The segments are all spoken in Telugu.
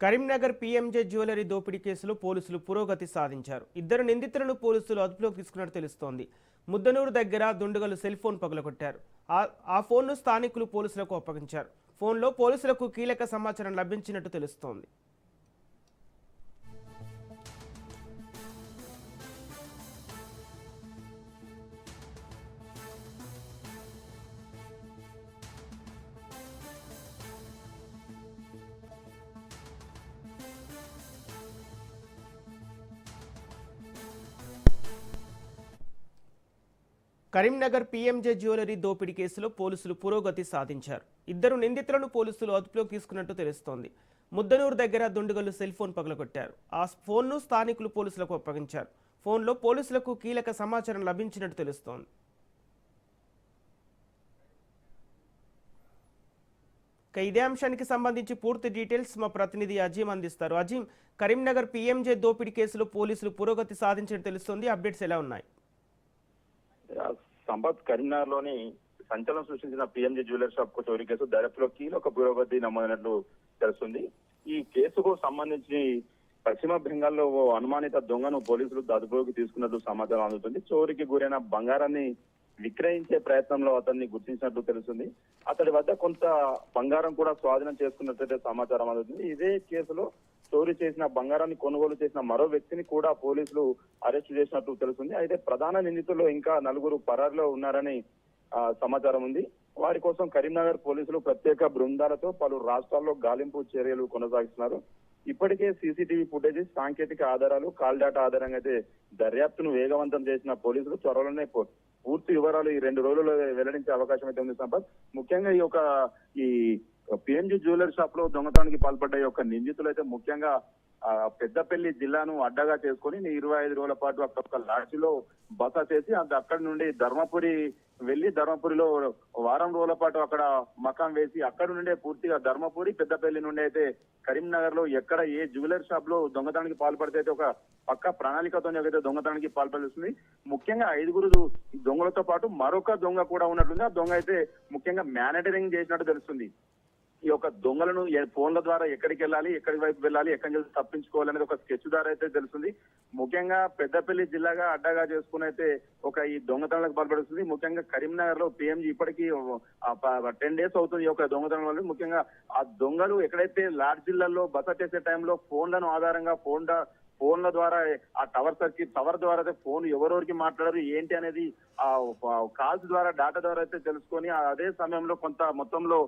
కరీంనగర్ పీఎంజే జ్యువెలరీ దోపిడీ కేసులో పోలీసులు పురోగతి సాధించారు. ఇద్దరు నిందితులను పోలీసులు అదుపులోకి తీసుకున్నట్టు తెలుస్తోంది. ముద్దనూరు దగ్గర దుండగులు సెల్ ఫోన్ పగలగొట్టారు. ఆ ఫోన్ను స్థానికులు పోలీసులకు అప్పగించారు. ఫోన్లో పోలీసులకు కీలక సమాచారం లభించినట్టు తెలుస్తోంది. కరీంనగర్ పీఎంజే జ్యువెలరీ దోపిడీ కేసులో పోలీసులు పురోగతి సాధించారు. ఇద్దరు నిందితులను పోలీసులు అదుపులోకి తీసుకున్నట్టు తెలుస్తోంది. ముద్దనూరు దగ్గర దుండగులు సెల్ ఫోన్ పగలగొట్టారు. ఆ ఫోన్ను స్థానికులు పోలీసులకు అప్పగించారు. ఫోన్లో పోలీసులకు కీలక సమాచారం లభించినట్టు తెలుస్తోంది. ఇదే అంశానికి సంబంధించి పూర్తి డీటెయిల్స్ మా ప్రతినిధి అజీం అందిస్తారు. అజీం, కరీంనగర్ పీఎంజే దోపిడీ కేసులో పోలీసులు పురోగతి సాధించినట్టు తెలుస్తోంది. అప్డేట్స్ ఎలా ఉన్నాయి? సంపత్, కరీంనగర్ లోని సంచలనం సృష్టించిన పీఎంజే జ్యువెలరీ షాప్ కు చోరీ కేసు దర్యాప్తులో కీలక పురోగతి నమోదైనట్లు తెలుస్తుంది. ఈ కేసుకు సంబంధించి పశ్చిమ బెంగాల్లో ఓ అనుమానిత దొంగను పోలీసులు అదుపులోకి తీసుకున్నట్లు సమాచారం అందుతుంది. చోరీకి గురైన బంగారాన్ని విక్రయించే ప్రయత్నంలో అతన్ని గుర్తించినట్లు తెలుస్తుంది. అతడి వద్ద కొంత బంగారం కూడా స్వాధీనం చేసుకున్నట్లయితే సమాచారం అందుతుంది. ఇదే కేసులో చోరీ చేసిన బంగారాన్ని కొనుగోలు చేసిన మరో వ్యక్తిని కూడా పోలీసులు అరెస్టు చేసినట్టు తెలుస్తుంది. అయితే ప్రధాన నిందితుల్లో ఇంకా నలుగురు పరారులో ఉన్నారని సమాచారం ఉంది. వారి కోసం కరీంనగర్ పోలీసులు ప్రత్యేక బృందాలతో పలు రాష్ట్రాల్లో గాలింపు చర్యలు కొనసాగిస్తున్నారు. ఇప్పటికే సీసీటీవీ ఫుటేజ్, సాంకేతిక ఆధారాలు, కాల్ డేటా ఆధారంగా అయితే దర్యాప్తును వేగవంతం చేసిన పోలీసులు త్వరలోనే పూర్తి వివరాలు ఈ 2 రోజుల్లో వెల్లడించే అవకాశం అయితే ఉంది. సంపత్, ముఖ్యంగా ఈ పీఎంజే జ్యువెలరీ షాప్ లో దొంగతనానికి పాల్పడ్డ యొక్క నిందితులు అయితే ముఖ్యంగా పెద్దపల్లి జిల్లాను అడ్డగా చేసుకుని 25 రోజుల పాటు అక్కడ లాడ్జిలో బస చేసి అక్కడి నుండి ధర్మపురి వెళ్లి ధర్మపురిలో వారం రోజుల పాటు అక్కడ మకాం వేసి అక్కడి నుండే పూర్తిగా ధర్మపురి, పెద్దపల్లి నుండి అయితే కరీంనగర్ లో ఎక్కడ ఏ జ్యువెలరీ షాప్ లో దొంగతనానికి పాల్పడితే అయితే ఒక పక్క ప్రణాళికతో అయితే దొంగతనానికి పాల్పడుతుంది. ముఖ్యంగా 5 దొంగలతో పాటు మరొక దొంగ కూడా ఉన్నట్లుంది. ఆ దొంగ అయితే ముఖ్యంగా మేనేటరింగ్ చేసినట్టు తెలుస్తుంది. ఈ యొక్క దొంగలను ఫోన్ల ద్వారా ఎక్కడికి వెళ్ళాలి, ఎక్కడి వైపు వెళ్ళాలి, ఎక్కడి నుంచి తప్పించుకోవాలనేది ఒక స్కెచ్ ద్వారా అయితే తెలుస్తుంది. ముఖ్యంగా పెద్దపల్లి జిల్లాగా అడ్డగా చేసుకుని అయితే ఈ దొంగతనాలకు పాల్పడుతుంది. ముఖ్యంగా కరీంనగర్ లో పీఎంజీ ఇప్పటికీ 10 డేస్ అవుతుంది ఈ యొక్క దొంగతనం వల్ల. ముఖ్యంగా ఆ దొంగలు ఎక్కడైతే లాడ్జిళ్లలో బస చేసే టైంలో ఫోన్లను ఆధారంగా ఫోన్ల ద్వారా ఆ టవర్ ద్వారా అయితే ఫోన్ ఎవరెవరికి మాట్లాడారు ఏంటి అనేది ఆ కాల్స్ ద్వారా డేటా ద్వారా అయితే తెలుసుకొని అదే సమయంలో కొంత మొత్తంలో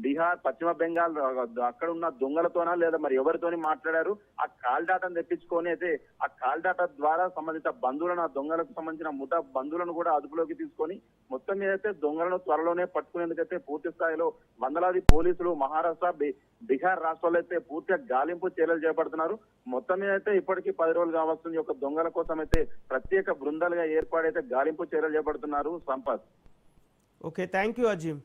బీహార్, పశ్చిమ బెంగాల్ అక్కడ ఉన్న దొంగలతోనా లేదా మరి ఎవరితోని మాట్లాడారు ఆ కాల్ డేటాను తెప్పించుకొని అయితే ఆ కాల్ డేటా ద్వారా సంబంధిత బంధువులను, ఆ దొంగలకు సంబంధించిన ముఠా బంధువులను కూడా అదుపులోకి తీసుకొని మొత్తం మీద అయితే దొంగలను త్వరలోనే పట్టుకునేందుకైతే పూర్తి స్థాయిలో వందలాది పోలీసులు మహారాష్ట్ర, బీహార్ రాష్ట్రాల్లో అయితే పూర్తిగా గాలింపు చర్యలు చేపడుతున్నారు. మొత్తం మీద అయితే ఇప్పటికీ 10 రోజులు కావస్తుంది. ఒక దొంగల కోసం అయితే ప్రత్యేక బృందాలుగా ఏర్పాటైతే గాలింపు చర్యలు చేపడుతున్నారు. Sampath. Okay, thank you Azeem.